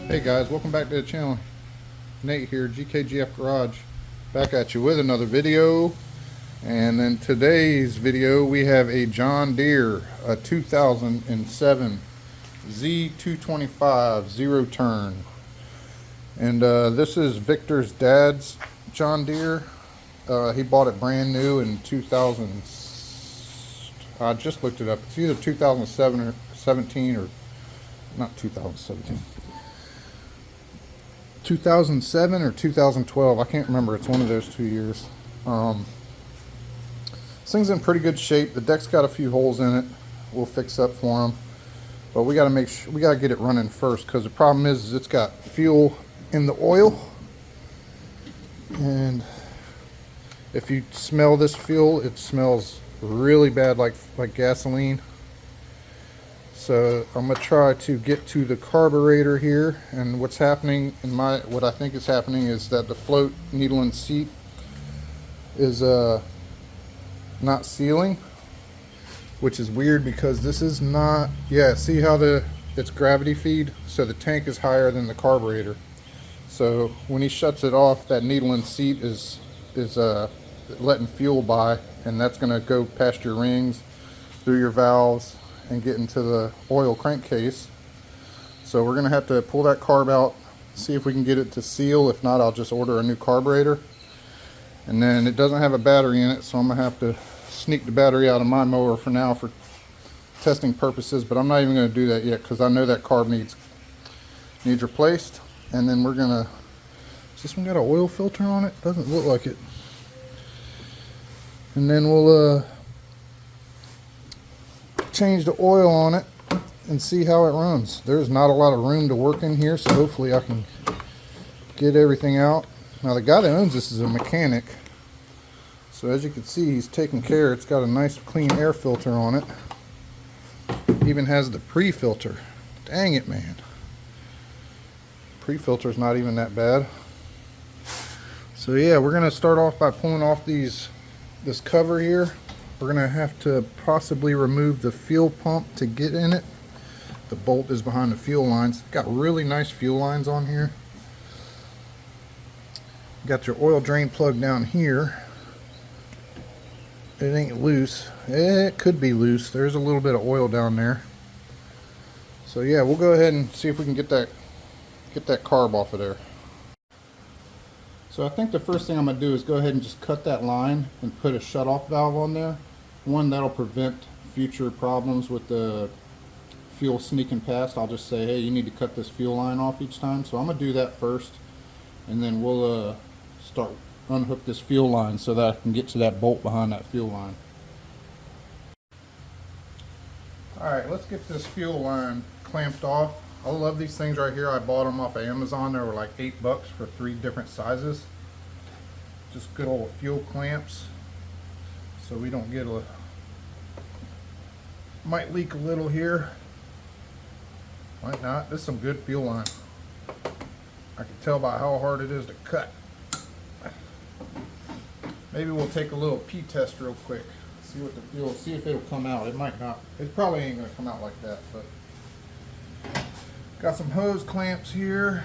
Hey guys, welcome back to the channel. Nate here, GKGF Garage, back at you with another video. And in today's video we have a John Deere, a 2007 Z225 zero turn. And this is Victor's dad's John Deere. He bought it brand new in 2000. I just looked it up. It's either 2007 or 17, or not 2017. 2007 or 2012, I can't remember. It's one of those 2 years. This thing's in pretty good shape. The deck's got a few holes in it. We'll fix up for them, but we got to make sure, we got to get it running first, because the problem is it's got fuel in the oil, and if you smell this fuel, it smells really bad, like gasoline. So I'm gonna try to get to the carburetor here, and what's happening in what I think is happening is that the float needle and seat is not sealing, which is weird because this is not, yeah, see how it's gravity feed, so the tank is higher than the carburetor. So when he shuts it off, that needle and seat is letting fuel by, and that's gonna go past your rings, through your valves, and get into the oil crankcase. So we're gonna have to pull that carb out, see if we can get it to seal. If not, I'll just order a new carburetor. And then it doesn't have a battery in it, so I'm gonna have to sneak the battery out of my mower for now for testing purposes, but I'm not even gonna do that yet because I know that carb needs replaced. And then we're gonna, does this one got an oil filter on it? Doesn't look like it. And then we'll change the oil on it and see how it runs. There's not a lot of room to work in here, so hopefully I can get everything out. Now the guy that owns this is a mechanic, so as you can see, he's taking care. It's got a nice clean air filter on it. Even has the pre-filter. Dang it, man. Pre-filter is not even that bad. So yeah, we're gonna start off by pulling off this cover here. We're gonna have to possibly remove the fuel pump to get in it. The bolt is behind the fuel lines. Got really nice fuel lines on here. Got your oil drain plug down here. It ain't loose. It could be loose. There's a little bit of oil down there. So yeah, we'll go ahead and see if we can get that carb off of there. So I think the first thing I'm gonna do is go ahead and just cut that line and put a shut-off valve on there. One, that'll prevent future problems with the fuel sneaking past. I'll just say, hey, you need to cut this fuel line off each time. So I'm gonna do that first, and then we'll start unhook this fuel line so that I can get to that bolt behind that fuel line. Alright, let's get this fuel line clamped off. I love these things right here. I bought them off of Amazon. They were like $8 for 3 different sizes. Just good old fuel clamps, so we don't get might leak a little here, might not. This is some good fuel line. I can tell by how hard it is to cut. Maybe we'll take a little pee test real quick, see what the fuel, see if it'll come out. It might not. It probably ain't gonna come out like that, but got some hose clamps here.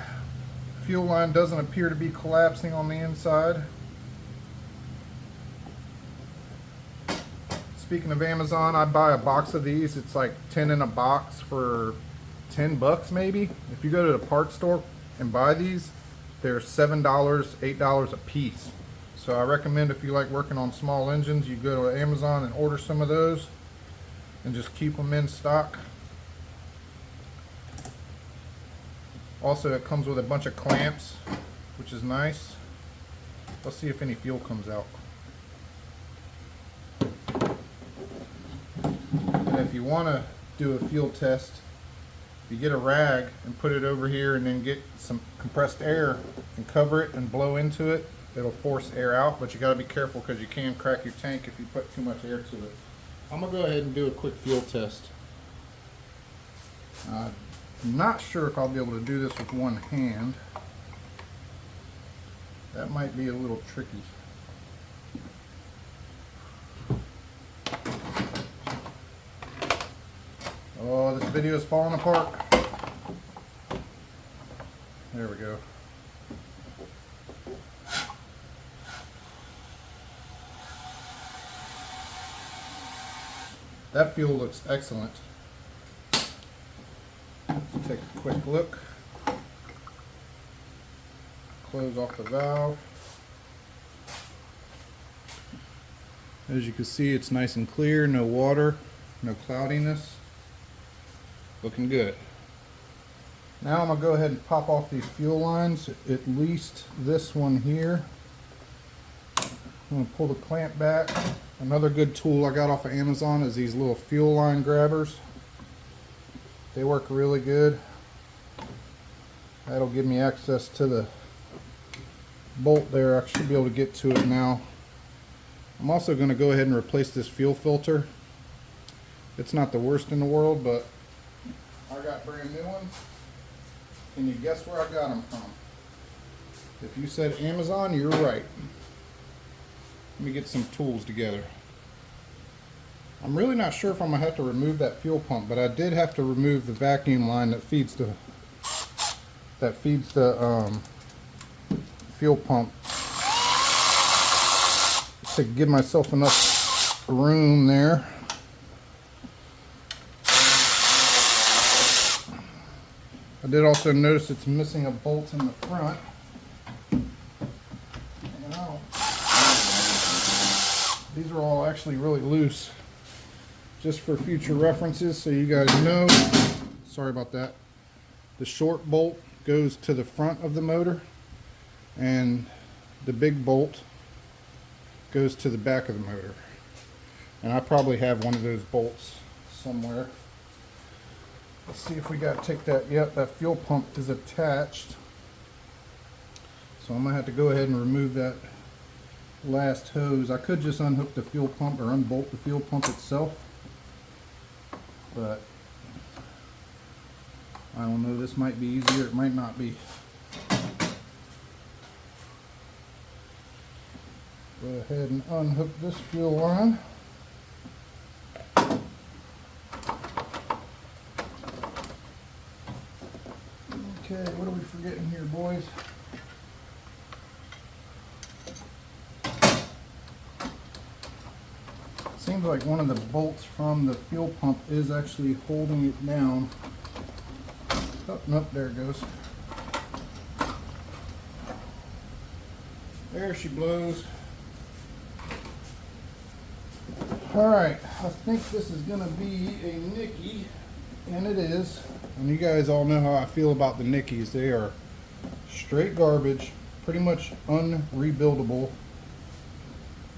Fuel line doesn't appear to be collapsing on the inside. Speaking of Amazon, I buy a box of these. It's like 10 in a box for $10 maybe. If you go to the parts store and buy these, they're $7, $8 a piece. So I recommend, if you like working on small engines, you go to Amazon and order some of those and just keep them in stock. Also, it comes with a bunch of clamps, which is nice. Let's see if any fuel comes out. And if you want to do a fuel test, if you get a rag and put it over here and then get some compressed air and cover it and blow into it, it'll force air out, but you got to be careful because you can crack your tank if you put too much air to it. I'm going to go ahead and do a quick fuel test. I'm not sure if I'll be able to do this with one hand. That might be a little tricky. Oh, this video is falling apart. There we go. That fuel looks excellent. Let's take a quick look. Close off the valve. As you can see, it's nice and clear, no water, no cloudiness. Looking good. Now I'm going to go ahead and pop off these fuel lines, at least this one here. I'm going to pull the clamp back. Another good tool I got off of Amazon is these little fuel line grabbers. They work really good. That'll give me access to the bolt there. I should be able to get to it now. I'm also going to go ahead and replace this fuel filter. It's not the worst in the world, but I got brand new ones. Can you guess where I got them from? If you said Amazon, you're right. Let me get some tools together. I'm really not sure if I'm going to have to remove that fuel pump, but I did have to remove the vacuum line that feeds the fuel pump to give myself enough room there. I did also notice it's missing a bolt in the front. These are all actually really loose. Just for future references, so you guys know, sorry about that, the short bolt goes to the front of the motor and the big bolt goes to the back of the motor. And I probably have one of those bolts somewhere. Let's see if we got to take that. Yep, that fuel pump is attached. So I'm going to have to go ahead and remove that last hose. I could just unhook the fuel pump or unbolt the fuel pump itself, but I don't know, this might be easier, it might not be. Go ahead and unhook this fuel line. Okay, what are we forgetting here, boys? Seems like one of the bolts from the fuel pump is actually holding it down. Oh, nope, there it goes. There she blows. Alright, I think this is going to be a Nicky, and it is. And you guys all know how I feel about the Nickies. They are straight garbage, pretty much unrebuildable.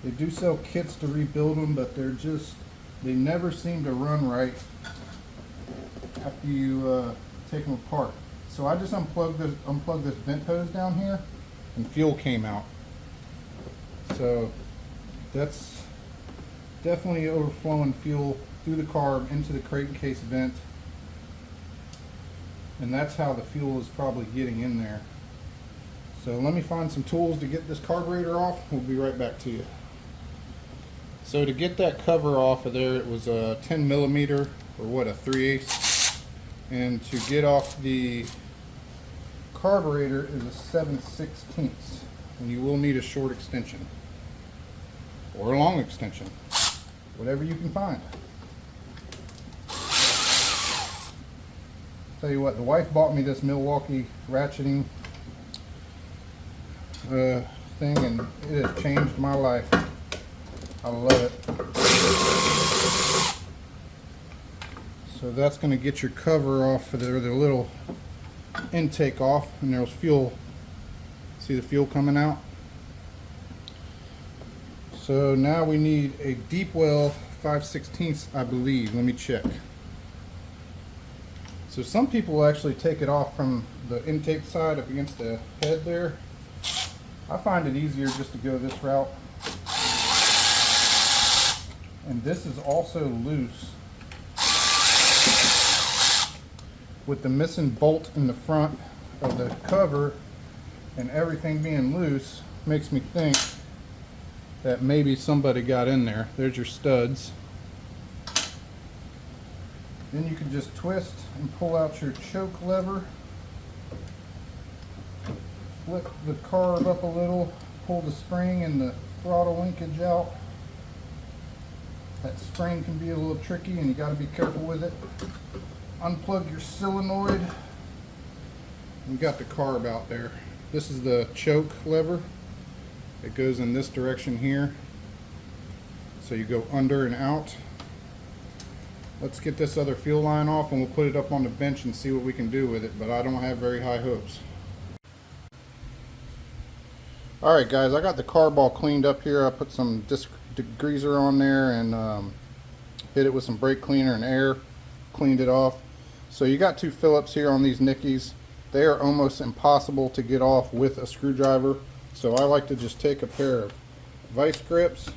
They do sell kits to rebuild them, but they never seem to run right after you take them apart. So I just unplugged this vent hose down here, and fuel came out. So that's definitely overflowing fuel through the carb into the crate and case vent. And that's how the fuel is probably getting in there. So let me find some tools to get this carburetor off. We'll be right back to you. So to get that cover off of there, it was a 10 millimeter, or what, a 3/8. And to get off the carburetor is a 7/16. And you will need a short extension. Or a long extension. Whatever you can find. Tell you what, the wife bought me this Milwaukee ratcheting thing, and it has changed my life. I love it. So that's going to get your cover off of the little intake off, and there's fuel. See the fuel coming out? So now we need a deep well 5/16, I believe. Let me check. So some people actually take it off from the intake side up against the head there. I find it easier just to go this route. And this is also loose. With the missing bolt in the front of the cover and everything being loose, makes me think that maybe somebody got in there. There's your studs. Then you can just twist and pull out your choke lever. flip the carb up a little, pull the spring and the throttle linkage out. That spring can be a little tricky and you got to be careful with it. Unplug your solenoid. We got the carb out there. This is the choke lever. It goes in this direction here. So you go under and out. Let's get this other fuel line off and we'll put it up on the bench and see what we can do with it, but I don't have very high hopes. Alright guys, I got the carb all cleaned up here. I put some disc degreaser on there and hit it with some brake cleaner and air, cleaned it off. So you got two Phillips here on these Nickies. They are almost impossible to get off with a screwdriver. So I like to just take a pair of vice grips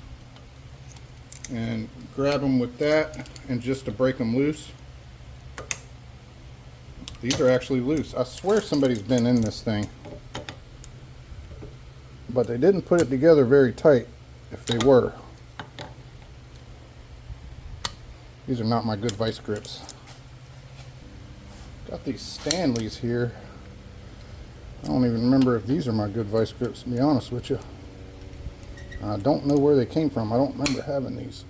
and grab them with that and just to break them loose. These are actually loose. I swear somebody's been in this thing. But they didn't put it together very tight if they were. These are not my good vice grips. Got these Stanleys here. I don't even remember if these are my good vice grips, to be honest with you. I don't know where they came from. I don't remember having these.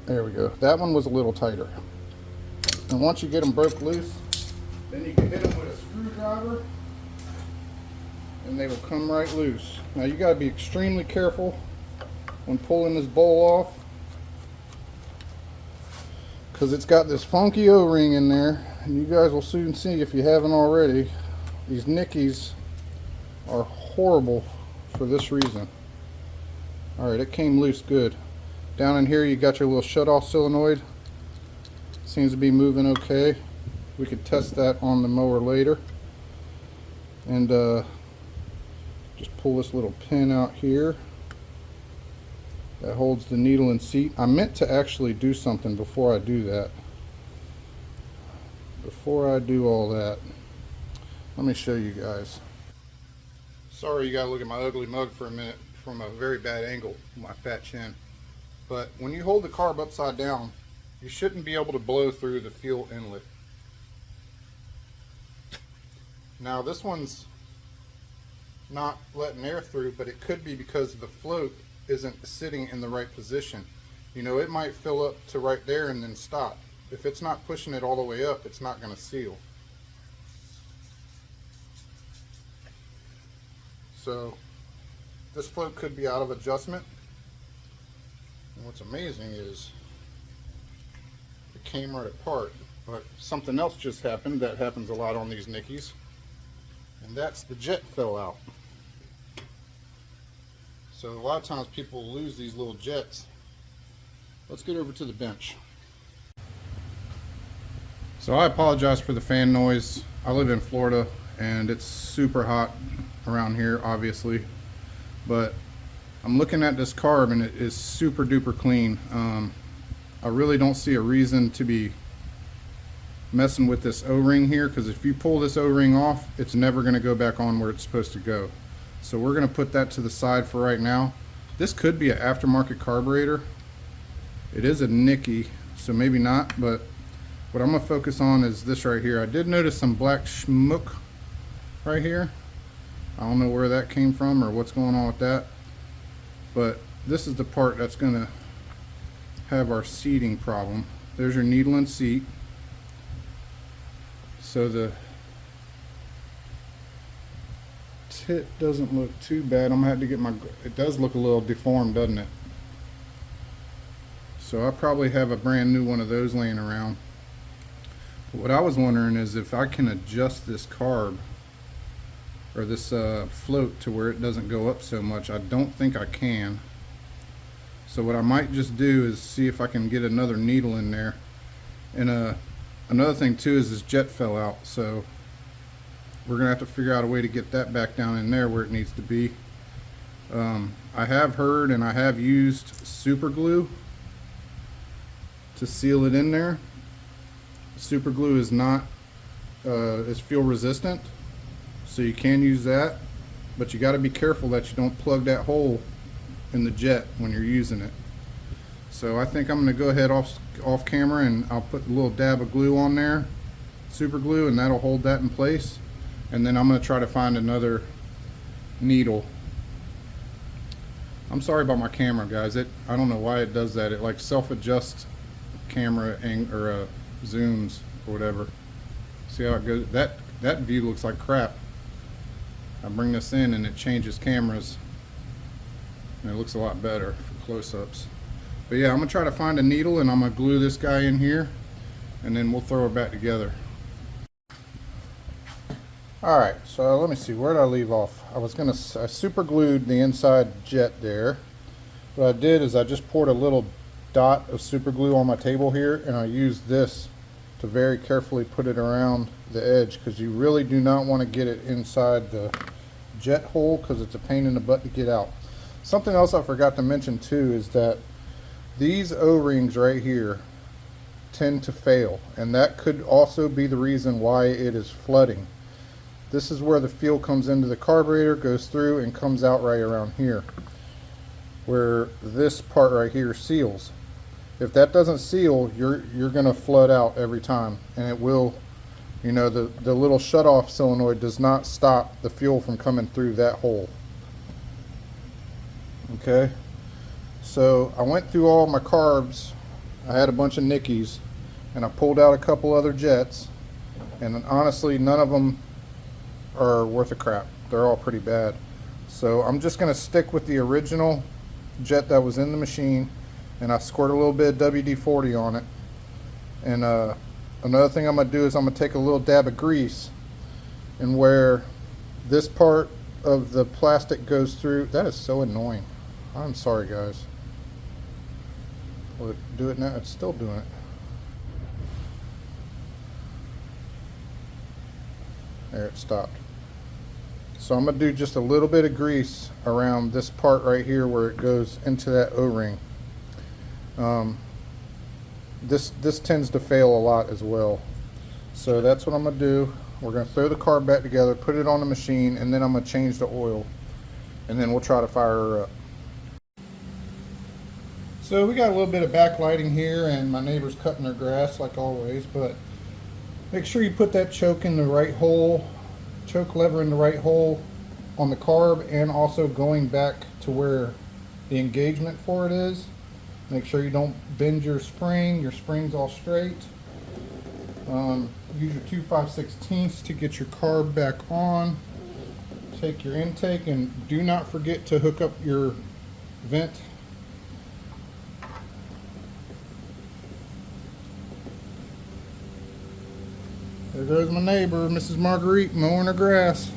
There we go. That one was a little tighter. And once you get them broke loose, then you can hit them with a screwdriver and they will come right loose. Now you got to be extremely careful when pulling this bowl off because it's got this funky O-ring in there, and you guys will soon see if you haven't already. These Nickies are horrible for this reason. Alright, it came loose good. Down in here you got your little shut-off solenoid. Seems to be moving okay. We could test that on the mower later. And just pull this little pin out here that holds the needle and seat. I meant to actually do something before I do that. Before I do all that, let me show you guys. Sorry you gotta look at my ugly mug for a minute from a very bad angle, my fat chin. But when you hold the carb upside down, you shouldn't be able to blow through the fuel inlet. Now this one's not letting air through, but it could be because the float isn't sitting in the right position. You know, it might fill up to right there and then stop. If it's not pushing it all the way up, it's not going to seal. So this float could be out of adjustment. And what's amazing is it came right apart. But something else just happened that happens a lot on these Nickies, and that's the jet fell out. So a lot of times people lose these little jets. Let's get over to the bench. So I apologize for the fan noise. I live in Florida and it's super hot around here, obviously. But I'm looking at this carb and it is super duper clean. I really don't see a reason to be messing with this O-ring here, because if you pull this O-ring off, it's never going to go back on where it's supposed to go. So we're going to put that to the side for right now. This could be an aftermarket carburetor. It is a Nicki, so maybe not, but what I'm going to focus on is this right here. I did notice some black schmuck right here. I don't know where that came from or what's going on with that, but this is the part that's going to have our seating problem. There's your needle and seat. So the tip doesn't look too bad. I'm gonna have to get my, it does look a little deformed, doesn't it? So I probably have a brand new one of those laying around. But what I was wondering is if I can adjust this carb or this float to where it doesn't go up so much. I don't think I can. So what I might just do is see if I can get another needle in there. And another thing too is this jet fell out, so we're gonna have to figure out a way to get that back down in there where it needs to be. I have heard and I have used super glue to seal it in there. Super glue is not is fuel resistant, so you can use that, but you got to be careful that you don't plug that hole in the jet when you're using it. So I think I'm going to go ahead off camera and I'll put a little dab of glue on there, super glue, and that'll hold that in place. And then I'm going to try to find another needle. I'm sorry about my camera, guys. I don't know why it does that. It like self-adjusts camera or zooms or whatever. See how it goes? That view looks like crap. I bring this in and it changes cameras, and it looks a lot better for close-ups. But yeah, I'm gonna try to find a needle and I'm gonna glue this guy in here, and then we'll throw it back together. Alright, so let me see, where did I leave off? I super glued the inside jet there. What I did is I just poured a little dot of super glue on my table here, and I used this to very carefully put it around the edge, because you really do not want to get it inside the jet hole, because it's a pain in the butt to get out. Something else I forgot to mention too is that these O-rings right here tend to fail, and that could also be the reason why it is flooding. This is where the fuel comes into the carburetor, goes through, and comes out right around here, where this part right here seals. If that doesn't seal, you're going to flood out every time, and it will, you know, the little shutoff solenoid does not stop the fuel from coming through that hole. Okay, so I went through all my carbs. I had a bunch of nickies, and I pulled out a couple other jets, and honestly none of them are worth a crap. They're all pretty bad. So I'm just going to stick with the original jet that was in the machine, and I squirt a little bit of WD-40 on it. And another thing I'm going to do is I'm going to take a little dab of grease, and where this part of the plastic goes through. That is so annoying. I'm sorry, guys. Will it do it now? It's still doing it. There, it stopped. So I'm going to do just a little bit of grease around this part right here where it goes into that O-ring. This tends to fail a lot as well. So that's what I'm going to do. We're going to throw the carb back together, put it on the machine, and then I'm going to change the oil, and then we'll try to fire her up. So we got a little bit of backlighting here, and my neighbor's cutting their grass like always, but make sure you put that choke in the right hole, choke lever in the right hole on the carb, and also going back to where the engagement for it is. Make sure you don't bend your spring's all straight. Use your 2 5/16 to get your carb back on. Take your intake, and do not forget to hook up your vent. There goes my neighbor, Mrs. Marguerite, mowing her grass.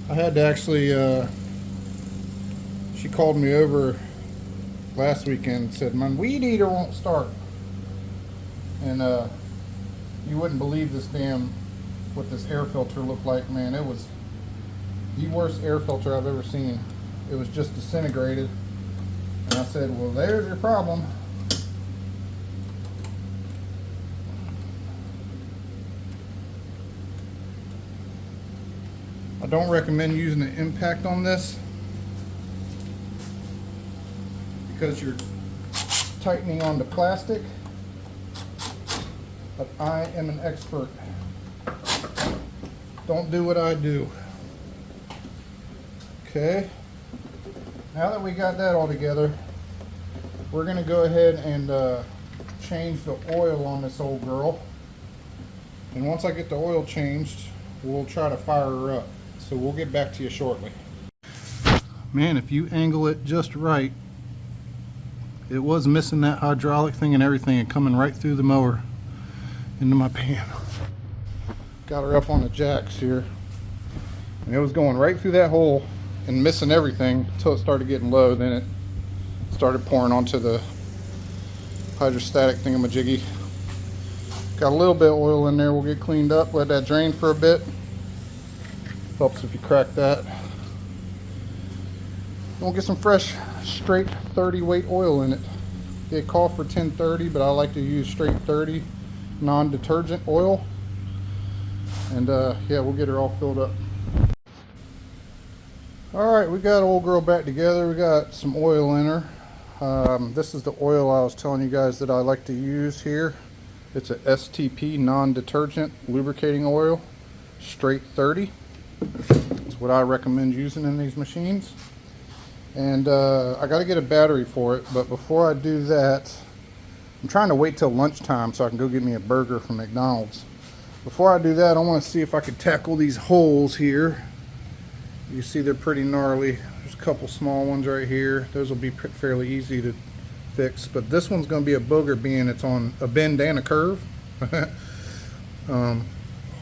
I had to actually, she called me over last weekend and said, my weed eater won't start. And you wouldn't believe what this air filter looked like, man. It was the worst air filter I've ever seen. It was just disintegrated. And I said, well, there's your problem. I don't recommend using an impact on this because you're tightening on the plastic, but I am an expert. Don't do what I do. Okay, now that we got that all together, we're going to go ahead and change the oil on this old girl. And once I get the oil changed, we'll try to fire her up. So we'll get back to you shortly. Man, if you angle it just right, it was missing that hydraulic thing and everything, and coming right through the mower into my pan. Got her up on the jacks here, and it was going right through that hole and missing everything until it started getting low. Then it started pouring onto the hydrostatic thingamajiggy. Got a little bit of oil in there. We'll get cleaned up, let that drain for a bit. Helps if you crack that. We'll get some fresh straight 30 weight oil in it. They call for 1030, but I like to use straight 30 non-detergent oil. And yeah, we'll get her all filled up. Alright, we got old girl back together. We got some oil in her. This is the oil I was telling you guys that I like to use here. It's a STP non-detergent lubricating oil, straight 30. It's what I recommend using in these machines. And I got to get a battery for it, but before I do that, I'm trying to wait till lunchtime so I can go get me a burger from McDonald's. Before I do that, I want to see if I can tackle these holes here. You see they're pretty gnarly. There's a couple small ones right here. Those will be fairly easy to fix, but this one's going to be a booger, being it's on a bend and a curve.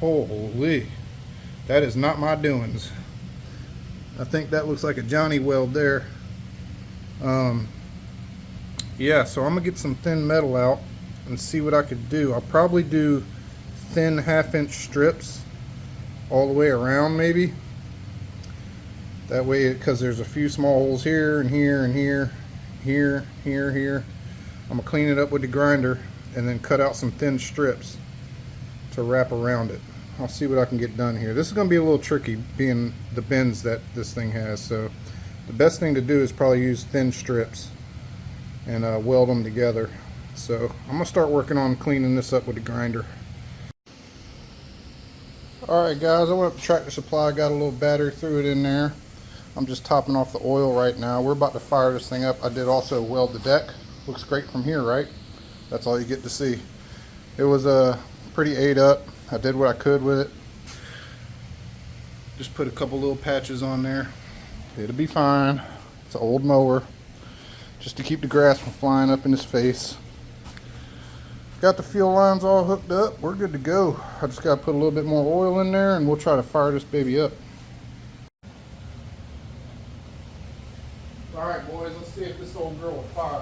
Holy, that is not my doings. I think that looks like a Johnny weld there. Yeah, so I'm gonna get some thin metal out and see what I could do. I'll probably do thin 1/2-inch strips all the way around, maybe. That way, because there's a few small holes here and here and here, here. I'm gonna clean it up with the grinder and then cut out some thin strips to wrap around it. I'll see what I can get done here. This is gonna be a little tricky, being the bends that this thing has. So the best thing to do is probably use thin strips and weld them together. So I'm gonna start working on cleaning this up with the grinder. Alright guys, I went up to Tractor Supply, got a little battery, threw it in there. I'm just topping off the oil right now. We're about to fire this thing up. I did also weld the deck. Looks great from here, right? That's all you get to see. It was pretty ate up. I did what I could with it. Just put a couple little patches on there. It'll be fine. It's an old mower, just to keep the grass from flying up in his face. Got the fuel lines all hooked up. We're good to go. I just got to put a little bit more oil in there and we'll try to fire this baby up. Alright boys, let's see if this old girl will fire.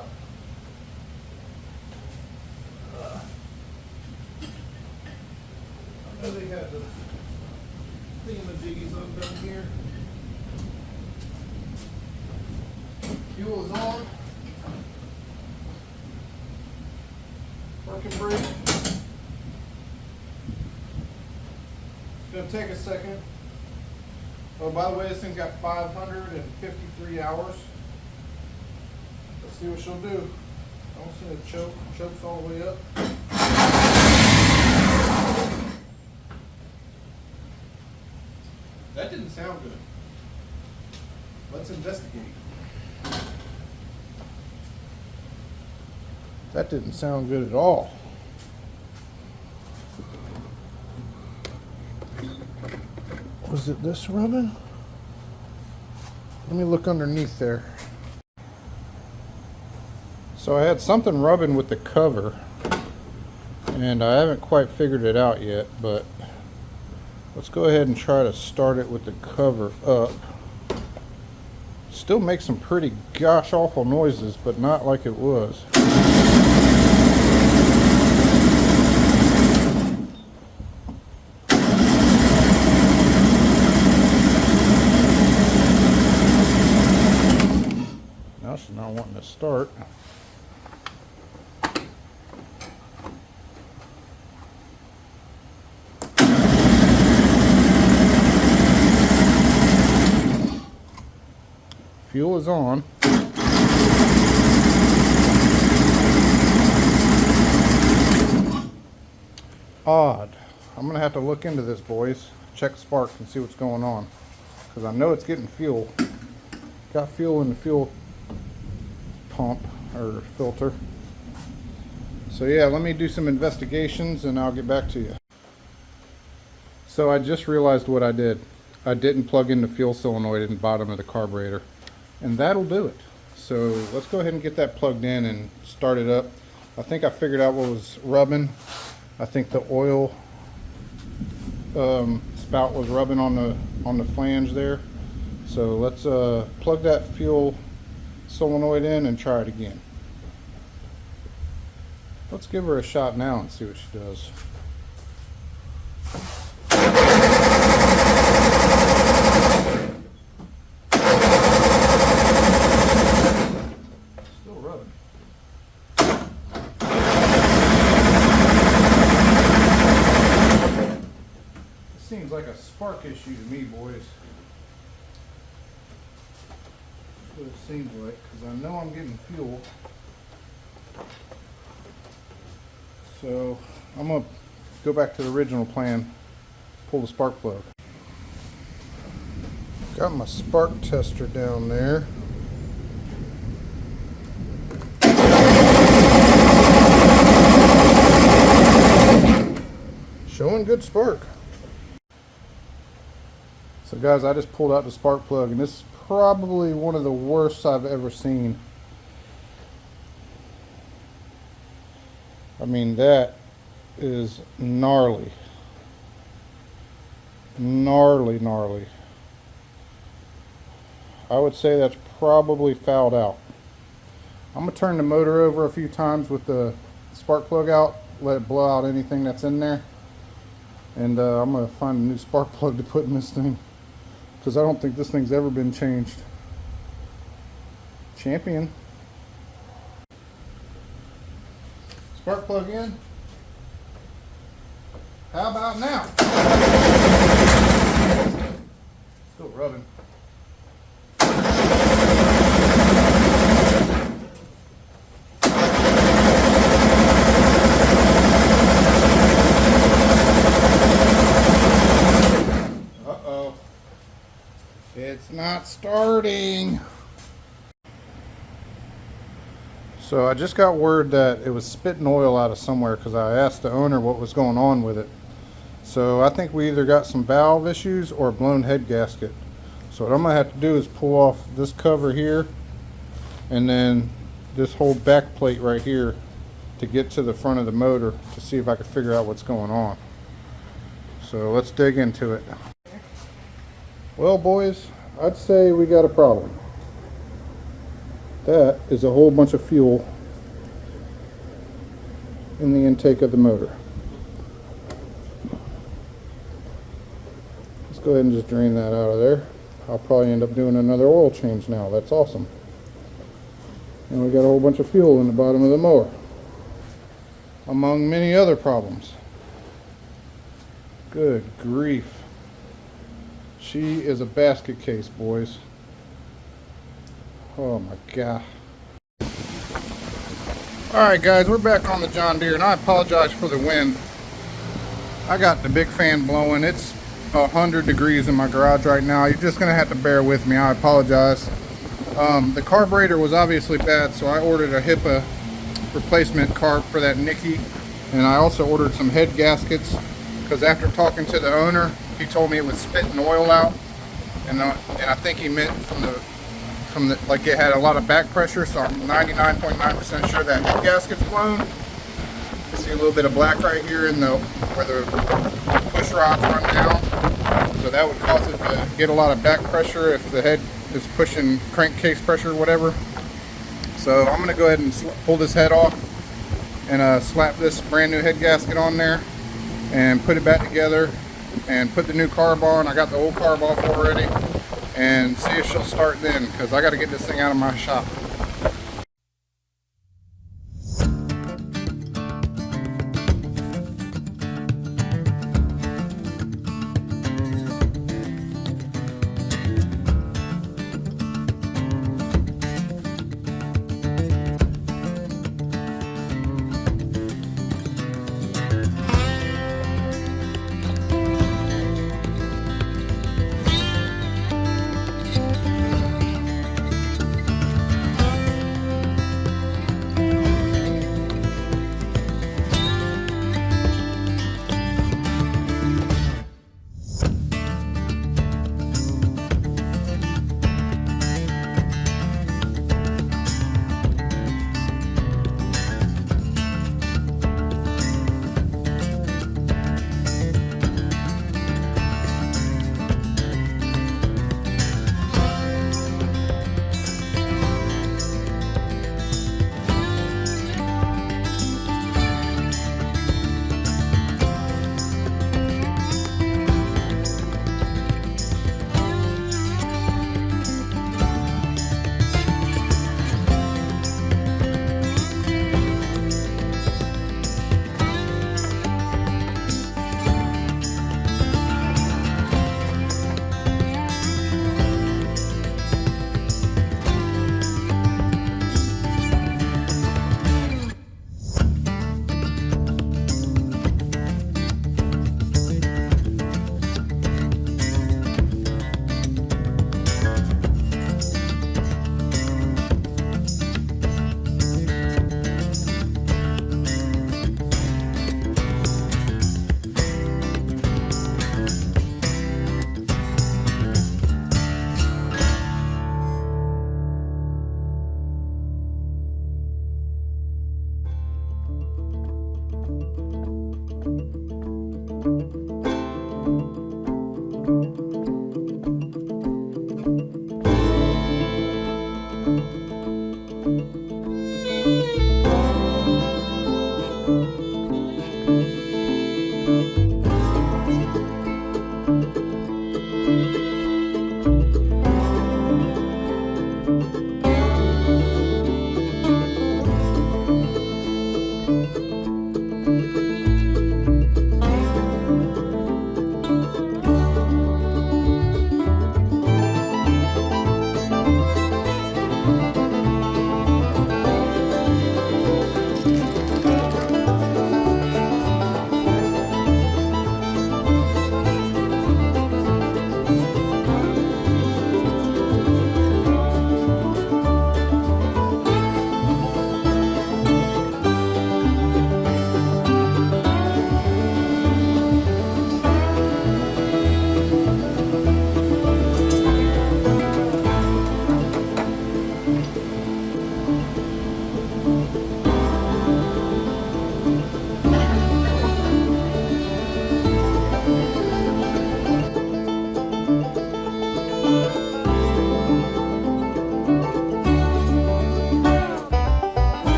I know they had the thingamajiggies undone here. Fuel is on. Working brake. It's going to take a second. Oh, by the way, this thing's got 553 hours. Let's see what she'll do. I don't see it choke. Chokes all the way up. That didn't sound good. Let's investigate. That didn't sound good at all. Was it this rubbing? Let me look underneath there. So I had something rubbing with the cover, and I haven't quite figured it out yet, but let's go ahead and try to start it with the cover up. Still makes some pretty gosh awful noises, but not like it was. Now she's not wanting to start. Fuel is on. Odd. I'm going to have to look into this, boys. Check sparks and see what's going on. Because I know it's getting fuel. Got fuel in the fuel pump or filter. So yeah, let me do some investigations and I'll get back to you. So I just realized what I did. I didn't plug in the fuel solenoid in the bottom of the carburetor. And that'll do it. So let's go ahead and get that plugged in and start it up. I think I figured out what was rubbing. I think the oil spout was rubbing on the flange there. So let's plug that fuel solenoid in and try it again. Let's give her a shot now and see what she does. Still rubbing. It seems like a spark issue to me, boys. That's what it seems like, because I know I'm getting fuel. So I'm going to go back to the original plan, pull the spark plug. Got my spark tester down there. Showing good spark. So guys, I just pulled out the spark plug, and this is probably one of the worst I've ever seen. I mean, that is gnarly. Gnarly, gnarly. I would say that's probably fouled out. I'm going to turn the motor over a few times with the spark plug out, let it blow out anything that's in there. And I'm going to find a new spark plug to put in this thing, because I don't think this thing's ever been changed. Champion. Spark plug in. How about now? Still rubbing. It's not starting. So I just got word that it was spitting oil out of somewhere, because I asked the owner what was going on with it. So I think we either got some valve issues or a blown head gasket. So what I'm gonna have to do is pull off this cover here and then this whole back plate right here to get to the front of the motor to see if I can figure out what's going on. So let's dig into it. Well, boys, I'd say we got a problem. That is a whole bunch of fuel in the intake of the motor. Let's go ahead and just drain that out of there. I'll probably end up doing another oil change now. That's awesome. And we got a whole bunch of fuel in the bottom of the mower, among many other problems. Good grief. She is a basket case, boys. Oh my God. Alright guys, we're back on the John Deere, and I apologize for the wind. I got the big fan blowing. It's 100 degrees in my garage right now. You're just going to have to bear with me. I apologize. The carburetor was obviously bad, so I ordered a HIPAA replacement carb for that Nicky. And I also ordered some head gaskets, because after talking to the owner, he told me it was spitting oil out, and I think he meant from the like it had a lot of back pressure. So I'm 99.9% sure that head gasket's blown. You see a little bit of black right here in the where the push rods run down. So that would cause it to get a lot of back pressure if the head is pushing crankcase pressure or whatever. So I'm going to go ahead and pull this head off and slap this brand new head gasket on there and put it back together and put the new carb on. I got the old carb off already, and see if she'll start then, because I got to get this thing out of my shop.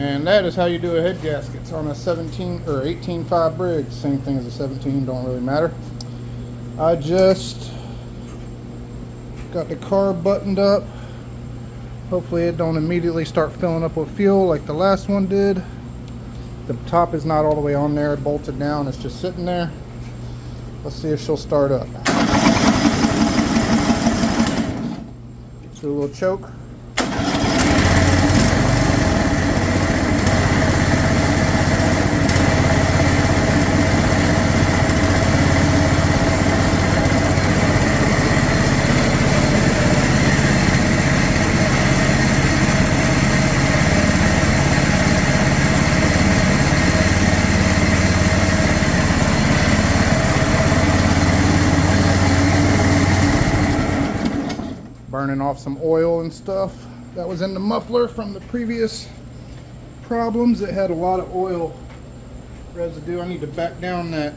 And that is how you do a head gasket on a 17 or 18.5 Briggs. Same thing as a 17, don't really matter. I just got the carb buttoned up. Hopefully it don't immediately start filling up with fuel like the last one did. The top is not all the way on there, bolted down, it's just sitting there. Let's see if she'll start up. Do a little choke. Burning off some oil and stuff that was in the muffler from the previous problems. It had a lot of oil residue. I need to back down that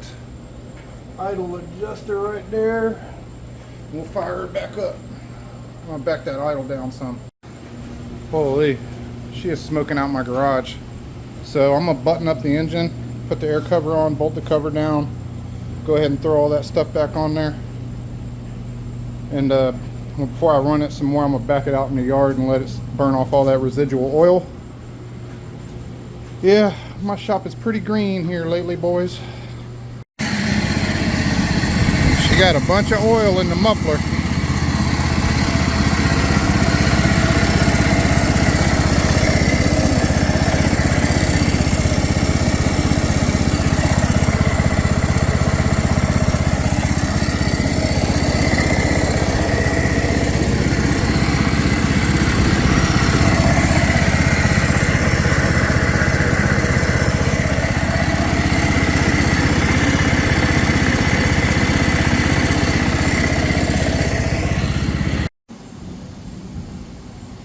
idle adjuster right there. We'll fire her back up. I'm gonna back that idle down some. Holy, she is smoking out my garage. So I'm gonna button up the engine, put the air cover on, bolt the cover down, go ahead and throw all that stuff back on there. And before I run it some more, I'm gonna back it out in the yard and let it burn off all that residual oil. Yeah, my shop is pretty green here lately, boys. She got a bunch of oil in the muffler.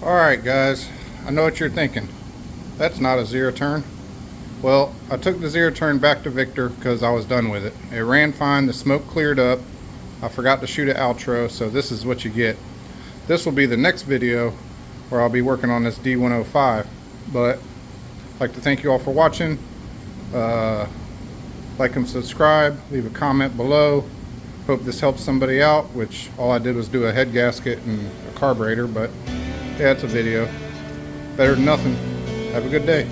Alright guys, I know what you're thinking. That's not a zero turn. Well, I took the zero turn back to Victor because I was done with it. It ran fine, the smoke cleared up. I forgot to shoot an outro, so this is what you get. This will be the next video where I'll be working on this D105. But I'd like to thank you all for watching. Like and subscribe, leave a comment below. Hope this helps somebody out, which all I did was do a head gasket and a carburetor, but yeah, it's a video. Better than nothing. Have a good day.